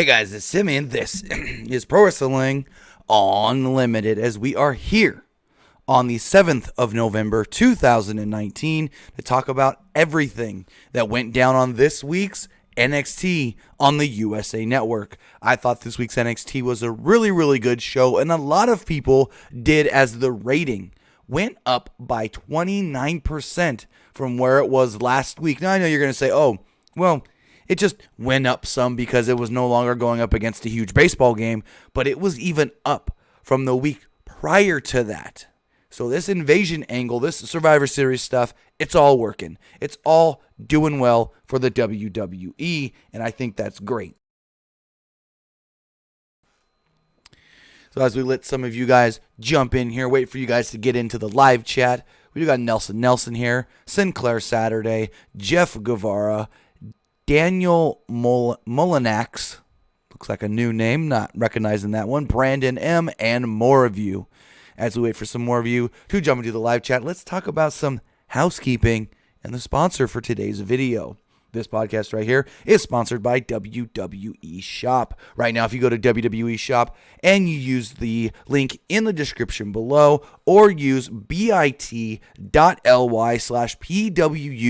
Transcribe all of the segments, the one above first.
Hey guys, it's Simeon. This is Pro Wrestling Unlimited as we are here on the 7th of November 2019 to talk about everything that went down on this week's NXT on the USA Network. I thought this week's NXT was a really good show, and a lot of people did, as the rating went up by 29% from where it was last week. Now I know you're going to say, oh, well, it just went up some because it was no longer going up against a huge baseball game, but it was even up from the week prior to that. So this invasion angle, this Survivor Series stuff, it's all working. It's all doing well for the WWE, and I think that's great. So as we let some of you guys jump in here, wait for you guys to get into the live chat. We do got Nelson here, Sinclair Saturday, Jeff Guevara, Daniel Molinax, looks like a new name, not recognizing that one, Brandon M, and more of you. As we wait for some more of you to jump into the live chat, let's talk about some housekeeping and the sponsor for today's video. This podcast right here is sponsored by WWE Shop. Right now, if you go to WWE Shop and you use the link in the description below or use bit.ly/PWU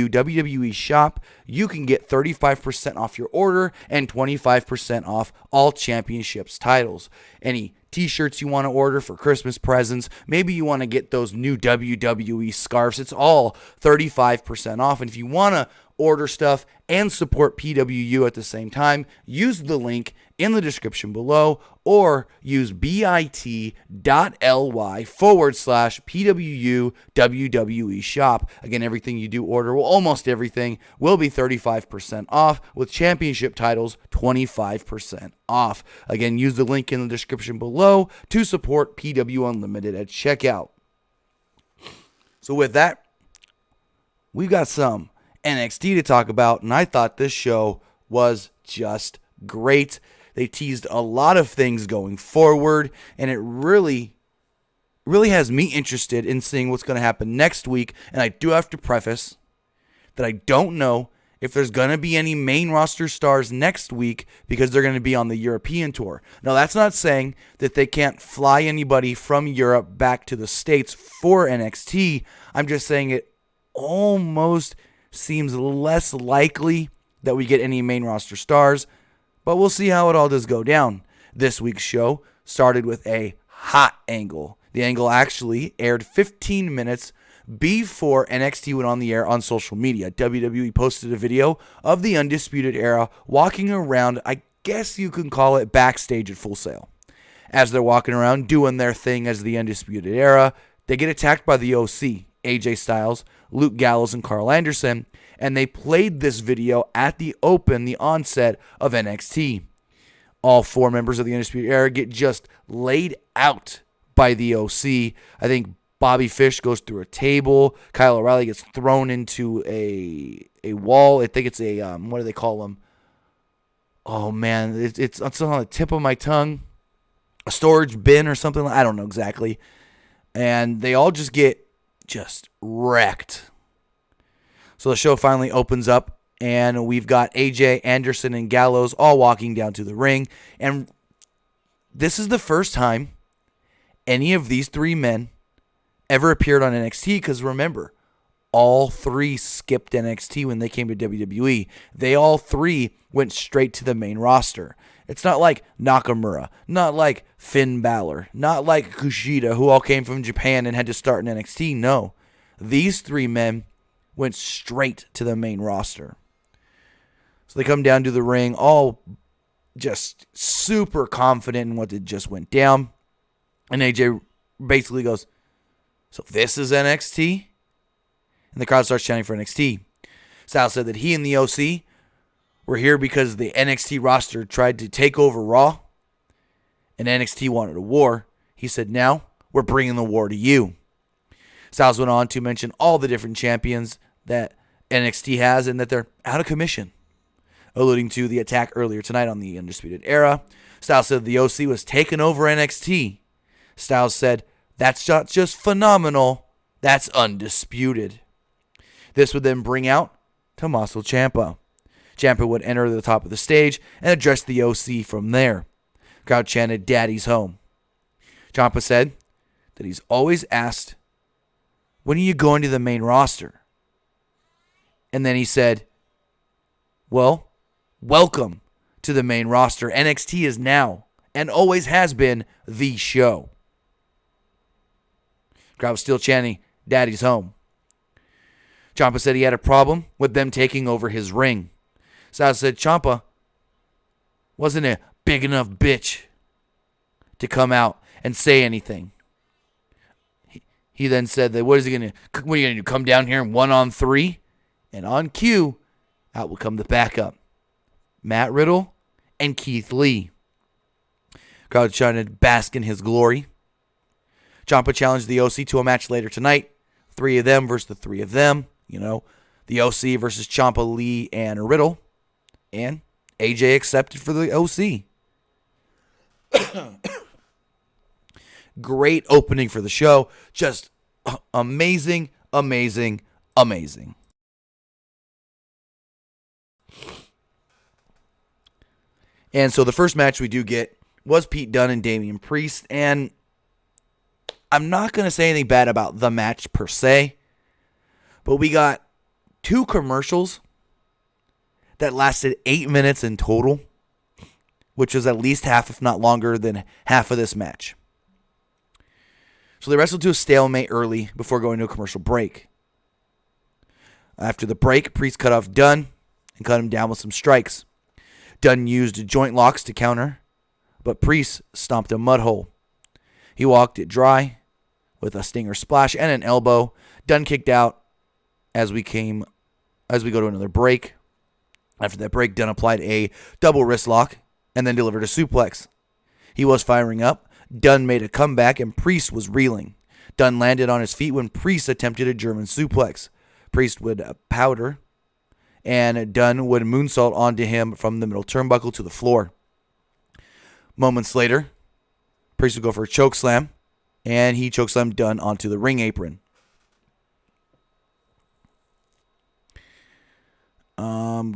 WWE Shop, you can get 35% off your order and 25% off all championships titles. Any t-shirts you want to order for Christmas presents, maybe you want to get those new WWE scarves, it's all 35% off. And if you want to order stuff and support PWU at the same time, use the link in the description below or use bit.ly/PWU WWE Shop. Again, everything you do order, well, almost everything will be 35% off, with championship titles 25% off. Again, use the link in the description below to support PWUnlimited at checkout. So with that, we've got some NXT to talk about, and I thought this show was just great. They teased a lot of things going forward, and it really has me interested in seeing what's going to happen next week. And I do have to preface that I don't know if there's going to be any main roster stars next week because they're going to be on the European tour. Now, that's not saying that they can't fly anybody from Europe back to the States for NXT. I'm just saying it almost seems less likely that we get any main roster stars, but we'll see how it all does go down. This week's show started with a hot angle. The angle actually aired 15 minutes before NXT went on the air on social media. WWE posted a video of the Undisputed Era walking around, I guess you can call it backstage at Full Sail. As they're walking around doing their thing as the Undisputed Era, they get attacked by the OC, AJ Styles, Luke Gallows, and Carl Anderson, and they played this video at the onset of NXT. All four members of the Undisputed Era get just laid out by the OC. I think Bobby Fish goes through a table. Kyle O'Reilly gets thrown into a wall. I think it's a, what do they call them? Oh, man, it's on the tip of my tongue. A storage bin or something. I don't know exactly. And they all just get wrecked. So the show finally opens up, and we've got AJ, Anderson, and Gallows all walking down to the ring. And this is the first time any of these three men ever appeared on NXT, because remember, all three skipped NXT when they came to WWE. They all three went straight to the main roster. It's not like Nakamura, not like Finn Balor, not like Kushida, who all came from Japan and had to start in NXT. No, these three men went straight to the main roster. So they come down to the ring, all just super confident in what just went down. And AJ basically goes, "So this is NXT?" And the crowd starts chanting for NXT. Styles said that he and the OC were here because the NXT roster tried to take over Raw, and NXT wanted a war. He said, "Now we're bringing the war to you." Styles went on to mention all the different champions that NXT has and that they're out of commission, alluding to the attack earlier tonight on the Undisputed Era. Styles said the OC was taking over NXT. Styles said, "That's not just phenomenal, that's undisputed." This would then bring out Tommaso Ciampa. Ciampa would enter the top of the stage and address the OC from there. Crowd chanted, "Daddy's home." Ciampa said that he's always asked, "When are you going to the main roster?" And then he said, "Well, welcome to the main roster. NXT is now and always has been the show." Crowd was still chanting, "Daddy's home." Ciampa said he had a problem with them taking over his ring. Sal said Ciampa wasn't a big enough bitch to come out and say anything. He then said that what are you going to do? Come down here and 1-on-3? And on cue, out will come the backup. Matt Riddle and Keith Lee. Crowd trying to bask in his glory. Ciampa challenged the OC to a match later tonight. 3 of them versus the 3 of them. The OC versus Ciampa, Lee, and Riddle. And AJ accepted for the OC. Great opening for the show. Just amazing, amazing, amazing. And so the first match we do get was Pete Dunne and Damien Priest. And I'm not going to say anything bad about the match per se, but we got 2 commercials that lasted 8 minutes in total, which was at least half, if not longer than half of this match. So they wrestled to a stalemate early before going to a commercial break. After the break, Priest cut off Dunn and cut him down with some strikes. Dunn used joint locks to counter, but Priest stomped a mud hole. He walked it dry with a stinger splash and an elbow. Dunn kicked out as we go to another break. After that break, Dunn applied a double wrist lock and then delivered a suplex. He was firing up. Dunn made a comeback and Priest was reeling. Dunn landed on his feet when Priest attempted a German suplex. Priest would powder, and Dunn would moonsault onto him from the middle turnbuckle to the floor. Moments later, Priest would go for a chokeslam, and he chokeslammed Dunn onto the ring apron.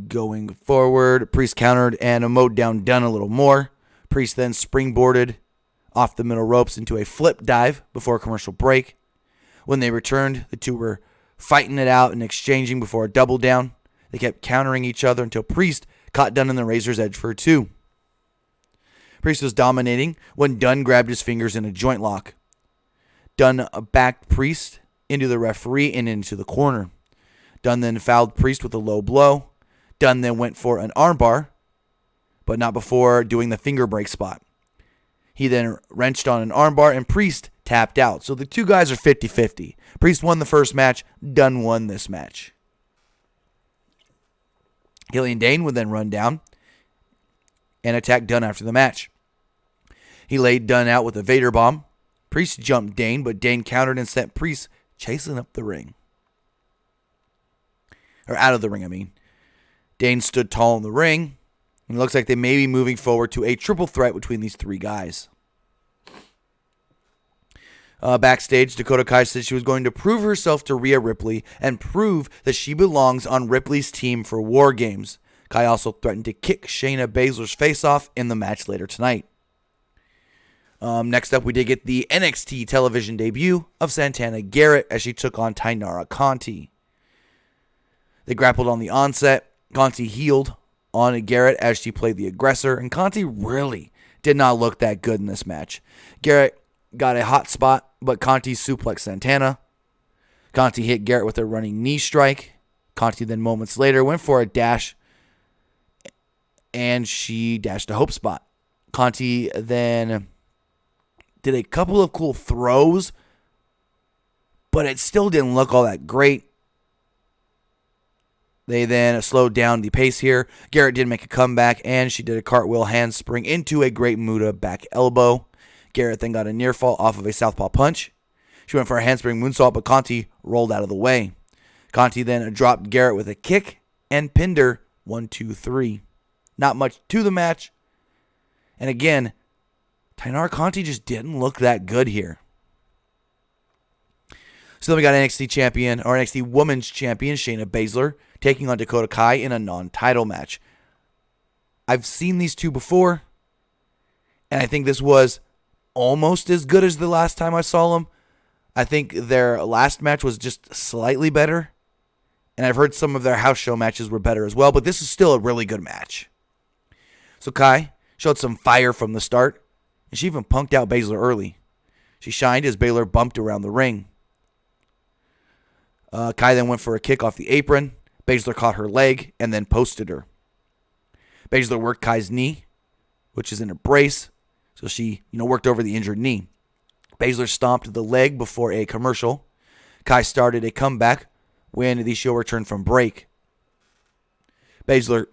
Going forward, Priest countered and mowed down Dunn a little more. Priest then springboarded off the middle ropes into a flip dive before a commercial break. When they returned, the two were fighting it out and exchanging before a double down. They kept countering each other until Priest caught Dunn in the razor's edge for a 2. Priest was dominating when Dunn grabbed his fingers in a joint lock. Dunn backed Priest into the referee and into the corner. Dunn then fouled Priest with a low blow. Dunn then went for an armbar, but not before doing the finger break spot. He then wrenched on an armbar, and Priest tapped out. So the two guys are 50-50. Priest won the first match. Dunn won this match. Killian Dane would then run down and attack Dunn after the match. He laid Dunn out with a Vader bomb. Priest jumped Dane, but Dane countered and sent Priest chasing up the ring. Or out of the ring, I mean. Dane stood tall in the ring. And it looks like they may be moving forward to a triple threat between these 3 guys. Backstage, Dakota Kai said she was going to prove herself to Rhea Ripley and prove that she belongs on Ripley's team for War Games. Kai also threatened to kick Shayna Baszler's face off in the match later tonight. Next up, we did get the NXT television debut of Santana Garrett as she took on Tainara Conti. They grappled on the onset. Conti healed on Garrett as she played the aggressor, and Conti really did not look that good in this match. Garrett got a hot spot, but Conti suplexed Santana. Conti hit Garrett with a running knee strike. Conti then moments later went for a dash, and she dashed a hope spot. Conti then did a couple of cool throws, but it still didn't look all that great. They then slowed down the pace here. Garrett did make a comeback, and she did a cartwheel handspring into a Great Muta back elbow. Garrett then got a near fall off of a southpaw punch. She went for a handspring moonsault, but Conti rolled out of the way. Conti then dropped Garrett with a kick and pinned her 1, 2, 3. Not much to the match. And again, Tainara Conti just didn't look that good here. So then we got NXT champion, or NXT Women's Champion, Shayna Baszler, taking on Dakota Kai in a non-title match. I've seen these two before, and I think this was almost as good as the last time I saw them. I think their last match was just slightly better, and I've heard some of their house show matches were better as well, but this is still a really good match. So Kai showed some fire from the start, and she even punked out Baszler early. She shined as Baszler bumped around the ring. Kai then went for a kick off the apron. Baszler caught her leg and then posted her. Baszler worked Kai's knee, which is in a brace, so she worked over the injured knee. Baszler stomped the leg before a commercial. Kai started a comeback when the show returned from break. Baszler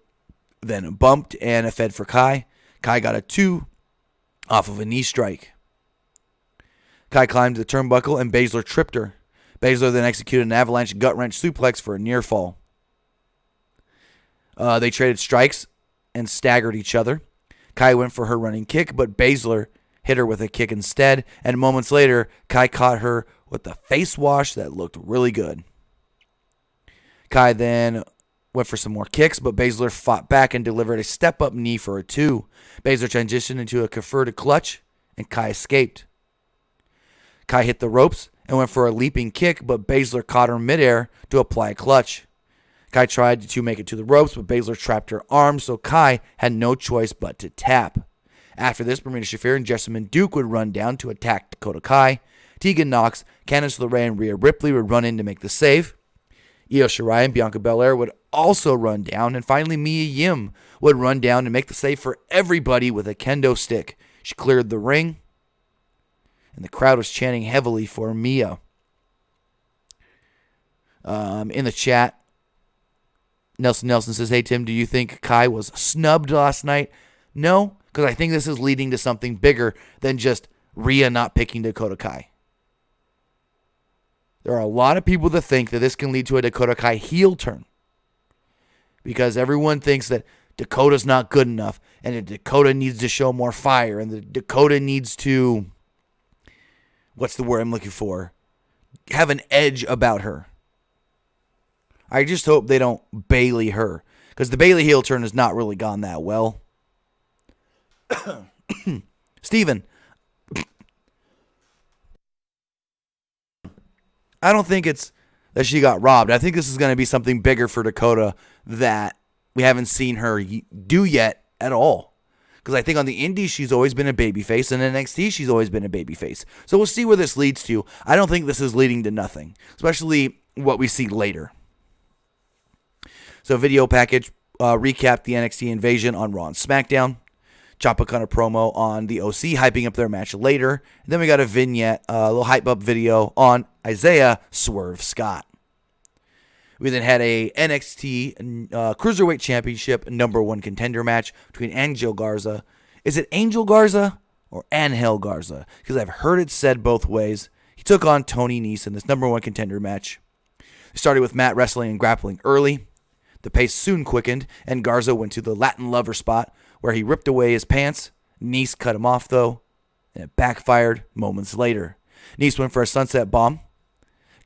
then bumped and fed for Kai. Kai got a 2 off of a knee strike. Kai climbed the turnbuckle and Baszler tripped her. Baszler then executed an avalanche gut-wrench suplex for a near fall. They traded strikes and staggered each other. Kai went for her running kick, but Baszler hit her with a kick instead, and moments later, Kai caught her with a face wash that looked really good. Kai then went for some more kicks, but Baszler fought back and delivered a step-up knee for a 2. Baszler transitioned into a converted clutch, and Kai escaped. Kai hit the ropes and went for a leaping kick, but Baszler caught her midair to apply a clutch. Kai tried to make it to the ropes, but Baszler trapped her arm, so Kai had no choice but to tap. After this, Marina Shafir and Jessamine Duke would run down to attack Dakota Kai. Tegan Nox, Candice LeRae, and Rhea Ripley would run in to make the save. Io Shirai and Bianca Belair would also run down, and finally Mia Yim would run down to make the save for everybody with a kendo stick. She cleared the ring, and the crowd was chanting heavily for Mia. In the chat, Nelson says, "Hey Tim, do you think Kai was snubbed last night?" No, because I think this is leading to something bigger than just Rhea not picking Dakota Kai. There are a lot of people that think that this can lead to a Dakota Kai heel turn, because everyone thinks that Dakota's not good enough, and that Dakota needs to show more fire, and that Dakota needs to, what's the word I'm looking for, have an edge about her. I just hope they don't Bayley her, because the Bayley heel turn has not really gone that well. Steven, I don't think it's that she got robbed. I think this is going to be something bigger for Dakota that we haven't seen her do yet at all. Because I think on the Indies, she's always been a babyface, and in NXT, she's always been a babyface. So we'll see where this leads to. I don't think this is leading to nothing, especially what we see later. So video package recapped the NXT invasion on Raw and SmackDown. Ciampa cut a promo on the OC, hyping up their match later. And then we got a vignette, a little hype up video on Isiah Swerve Scott. We then had a NXT Cruiserweight Championship #1 contender match between Angel Garza. Is it Angel Garza or Angel Garza? Because I've heard it said both ways. He took on Tony Nese in this #1 contender match. It started with Matt wrestling and grappling early. The pace soon quickened, and Garza went to the Latin lover spot, where he ripped away his pants. Nese cut him off, though, and it backfired moments later. Nese went for a sunset bomb.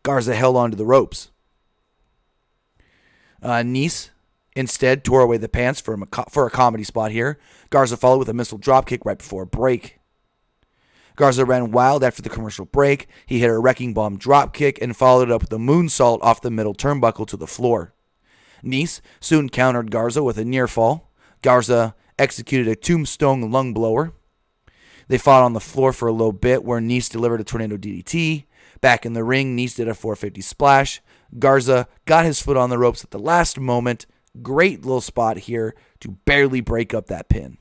Garza held onto the ropes. Nese instead tore away the pants for a comedy spot here. Garza followed with a missile dropkick right before a break. Garza ran wild after the commercial break. He hit a wrecking bomb dropkick and followed it up with a moonsault off the middle turnbuckle to the floor. Nese soon countered Garza with a near fall. Garza executed a tombstone lung blower. They fought on the floor for a little bit, where Nese delivered a tornado DDT. Back in the ring, Nese did a 450 splash. Garza got his foot on the ropes at the last moment. Great little spot here to barely break up that pin.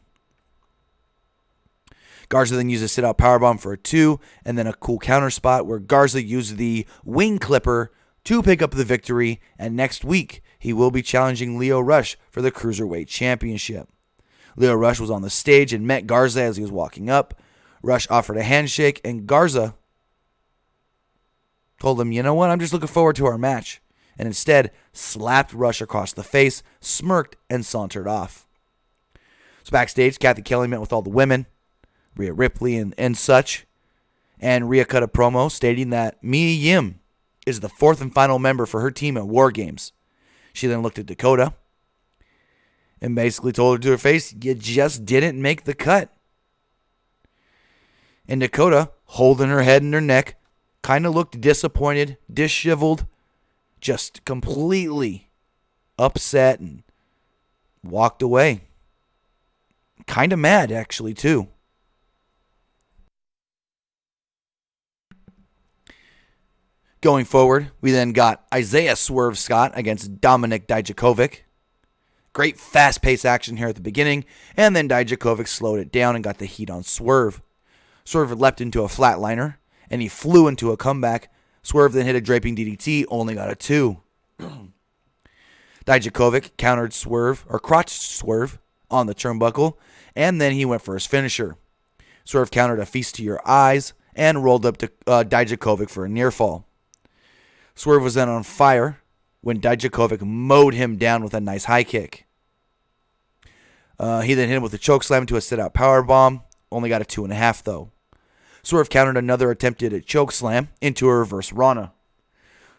Garza then used a sit-out powerbomb for a 2, and then a cool counter spot where Garza used the wing clipper to pick up the victory, and next week he will be challenging Lio Rush for the Cruiserweight Championship. Lio Rush was on the stage and met Garza as he was walking up. Rush offered a handshake, and Garza told him, "You know what, I'm just looking forward to our match," and instead slapped Rush across the face, smirked, and sauntered off. So backstage, Kathy Kelly met with all the women, Rhea Ripley and such, and Rhea cut a promo stating that Mia Yim is the fourth and final member for her team at War Games. She then looked at Dakota and basically told her to her face, you just didn't make the cut. And Dakota, holding her head in her neck, kind of looked disappointed, disheveled, just completely upset and walked away. Kind of mad, actually, too. Going forward, we then got Isiah Swerve Scott against Dominic Djokovic. Great fast-paced action here at the beginning, and then Djokovic slowed it down and got the heat on Swerve. Swerve leapt into a flatliner, and he flew into a comeback. Swerve then hit a draping DDT, only got a 2. Djokovic countered Swerve, or crotched Swerve, on the turnbuckle, and then he went for his finisher. Swerve countered a feast to your eyes, and rolled up to Djokovic for a near fall. Swerve was then on fire when Djokovic mowed him down with a nice high kick. He then hit him with a chokeslam to a sit-out powerbomb. Only got a 2.5 though. Swerve countered another attempted at chokeslam into a reverse Rana.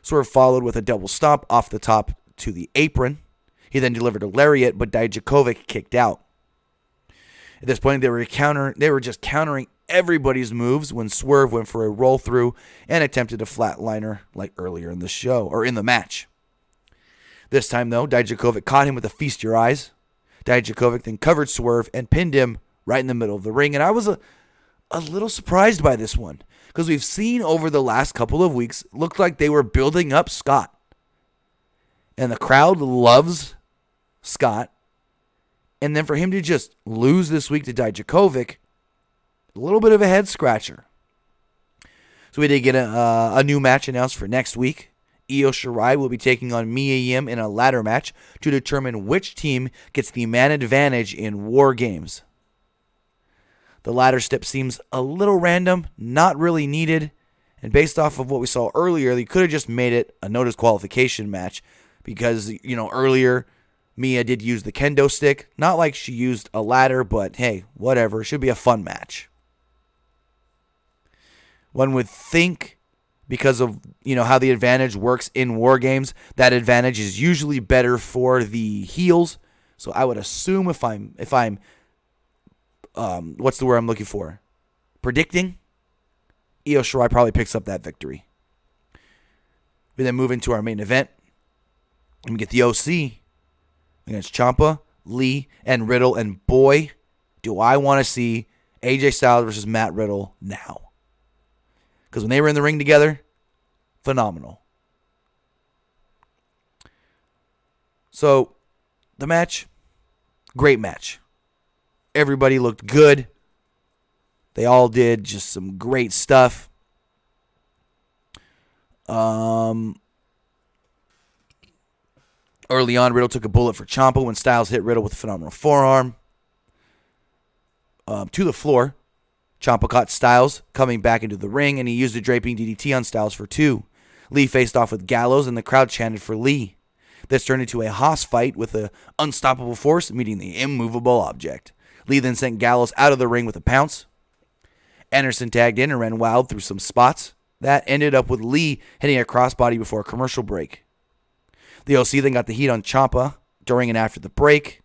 Swerve followed with a double stomp off the top to the apron. He then delivered a lariat, but Djokovic kicked out. At this point, they were just countering everybody's moves when Swerve went for a roll through and attempted a flatliner like earlier in the show, or in the match. This time, though, Djokovic caught him with a feast your eyes. Djokovic then covered Swerve and pinned him right in the middle of the ring, and I was a little surprised by this one, because we've seen over the last couple of weeks, looked like they were building up Scott. And the crowd loves Scott. And then for him to just lose this week to Djokovic, a little bit of a head scratcher. So we did get a new match announced for next week. Io Shirai will be taking on Mia Yim in a ladder match to determine which team gets the man advantage in War Games. The ladder step seems a little random, not really needed, and based off of what we saw earlier, they could have just made it a no disqualification match because, earlier Mia did use the kendo stick. Not like she used a ladder, but hey, whatever. It should be a fun match. One would think, because of how the advantage works in War Games, that advantage is usually better for the heels. So I would assume if I'm what's the word I'm looking for? Predicting, Io Shirai probably picks up that victory. We then move into our main event. And we get the OC against Ciampa, Lee, and Riddle. And boy, do I want to see AJ Styles versus Matt Riddle now. Because when they were in the ring together, phenomenal. So, the match, great match. Everybody looked good. They all did just some great stuff. Early on, Riddle took a bullet for Ciampa when Styles hit Riddle with a phenomenal forearm. To the floor, Ciampa caught Styles coming back into the ring, and he used a draping DDT on Styles for 2. Lee faced off with Gallows, and the crowd chanted for Lee. This turned into a Haas fight with the unstoppable force meeting the immovable object. Lee then sent Gallows out of the ring with a pounce. Anderson tagged in and ran wild through some spots. That ended up with Lee hitting a crossbody before a commercial break. The OC then got the heat on Ciampa during and after the break.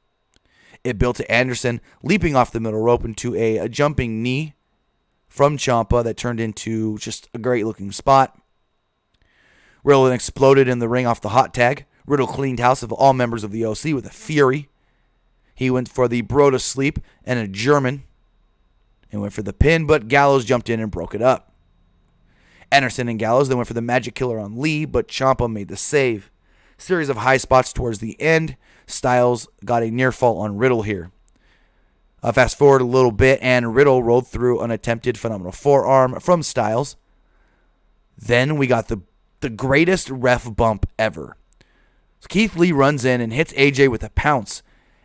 It built to Anderson leaping off the middle rope into a jumping knee from Ciampa that turned into just a great looking spot. Riddle then exploded in the ring off the hot tag. Riddle cleaned house of all members of the OC with a fury. He went for the bro to sleep and a German and went for the pin, but Gallows jumped in and broke it up. Anderson and Gallows then went for the magic killer on Lee, but Ciampa made the save. Series of high spots towards the end. Styles got a near fall on Riddle here. Fast forward a little bit, and Riddle rolled through an attempted phenomenal forearm from Styles. Then we got the greatest ref bump ever. So Keith Lee runs in and hits AJ with a pounce.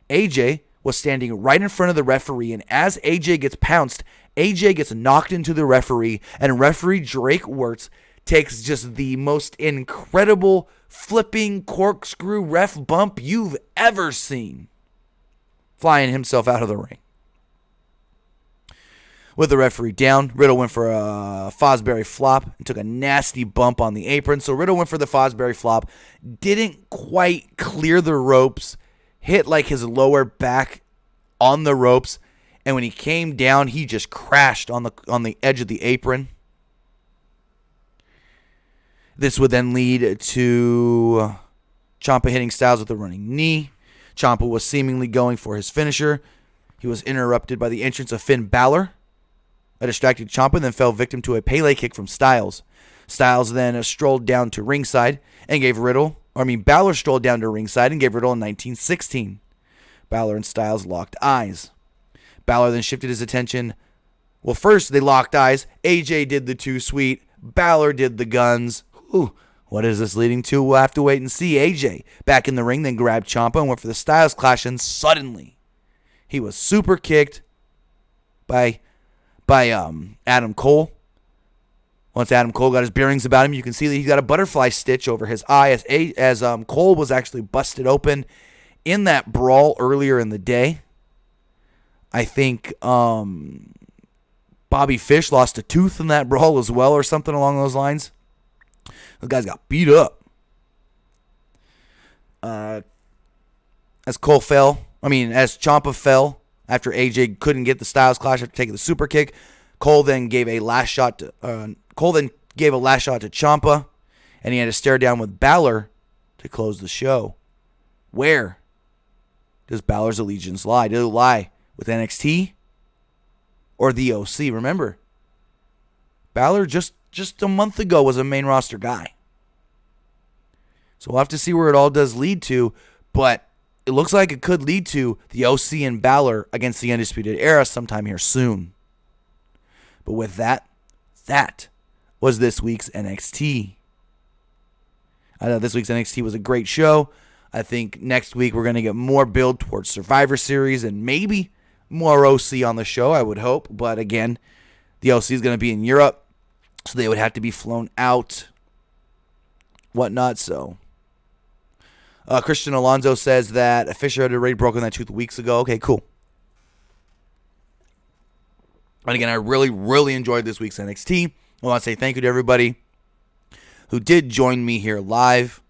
AJ was standing right in front of the referee, and as AJ gets pounced, AJ gets knocked into the referee, and referee Drake Wirtz takes just the most incredible flipping corkscrew ref bump you've ever seen, flying himself out of the ring. With the referee down, Riddle went for a Fosbury flop and took a nasty bump on the apron. So Riddle went for the Fosbury flop, didn't quite clear the ropes, hit like his lower back on the ropes, and when he came down, he just crashed on the edge of the apron. This would then lead to Ciampa hitting Styles with a running knee. Ciampa was seemingly going for his finisher. He was interrupted by the entrance of Finn Balor. A distracted Ciampa then fell victim to a Pele kick from Styles. Styles then strolled down to ringside and gave Balor strolled down to ringside and gave Riddle a 1916. Balor and Styles locked eyes. Balor then shifted his attention. Well, first they locked eyes. AJ did the too sweet. Balor did the guns. Ooh, what is this leading to? We'll have to wait and see. AJ back in the ring, then grabbed Ciampa and went for the Styles Clash, and suddenly he was super kicked by Adam Cole. Once Adam Cole got his bearings about him, you can see that he got a butterfly stitch over his eye as Cole was actually busted open in that brawl earlier in the day. I think Bobby Fish lost a tooth in that brawl as well, or something along those lines. The guys got beat up. As Ciampa fell after AJ couldn't get the Styles Clash after taking the super kick, Cole then gave a last shot to Ciampa, and he had to stare down with Balor to close the show. Where does Balor's allegiance lie? Did it lie with NXT or the OC? Remember, Balor just a month ago was a main roster guy. So we'll have to see where it all does lead to, but it looks like it could lead to the OC and Balor against the Undisputed Era sometime here soon. But with that was this week's NXT. I thought this week's NXT was a great show. I think next week we're going to get more build towards Survivor Series and maybe more OC on the show, I would hope. But again, the OC is going to be in Europe, so they would have to be flown out, whatnot. So Christian Alonso says that Fisher had already broken that tooth weeks ago. Okay, cool. And again, I really, really enjoyed this week's NXT. I want to say thank you to everybody who did join me here live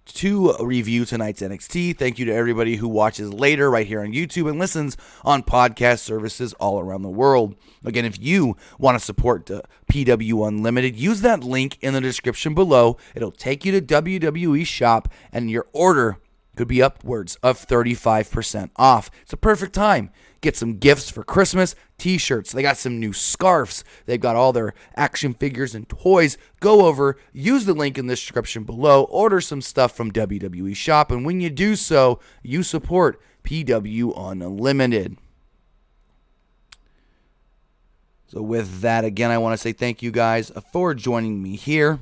to review tonight's NXT. Thank you to everybody who watches later right here on YouTube and listens on podcast services all around the world. Again, if you want to support PWUnlimited, use that link in the description below. It'll take you to WWE Shop, and your order could be upwards of 35% off. It's a perfect time. Get some gifts for Christmas, t-shirts. They got some new scarves. They've got all their action figures and toys. Go over, use the link in the description below, order some stuff from WWE Shop, and when you do so, you support PWUnlimited. So with that, again, I want to say thank you guys for joining me here.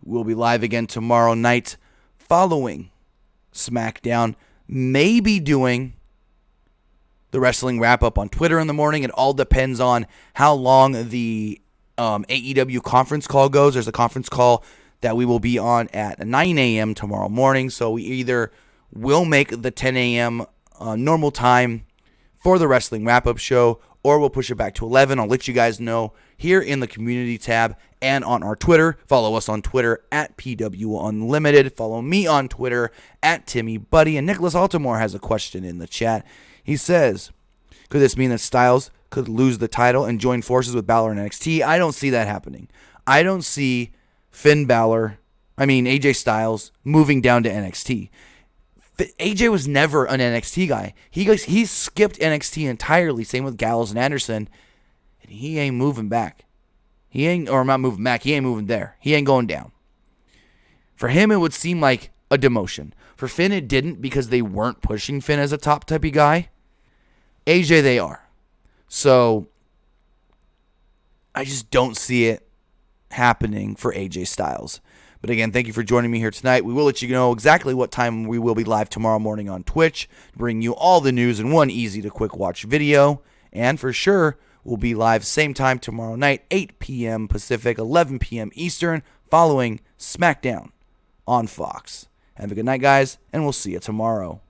We'll be live again tomorrow night following SmackDown. Maybe doing the wrestling wrap-up on Twitter in the morning. It all depends on how long the AEW conference call goes. There's a conference call that we will be on at 9 a.m. tomorrow morning. So we either will make the 10 a.m. Normal time for the wrestling wrap-up show, or we'll push it back to 11. I'll let you guys know here in the community tab and on our Twitter. Follow us on Twitter at PWUnlimited. Follow me on Twitter at TimmyBuddy. And Nicholas Altamore has a question in the chat. He says, could this mean that Styles could lose the title and join forces with Balor in NXT? I don't see that happening. I don't see AJ Styles moving down to NXT. AJ was never an NXT guy. He skipped NXT entirely. Same with Gallows and Anderson. And he ain't moving back. He ain't moving there. He ain't going down. For him, it would seem like a demotion. For Finn, it didn't, because they weren't pushing Finn as a top typey guy. AJ, they are. So I just don't see it happening for AJ Styles. But again, thank you for joining me here tonight. We will let you know exactly what time we will be live tomorrow morning on Twitch, bring you all the news in one easy to quick watch video. And for sure, we'll be live same time tomorrow night, 8 p.m. Pacific, 11 p.m. Eastern, following SmackDown on Fox. Have a good night, guys, and we'll see you tomorrow.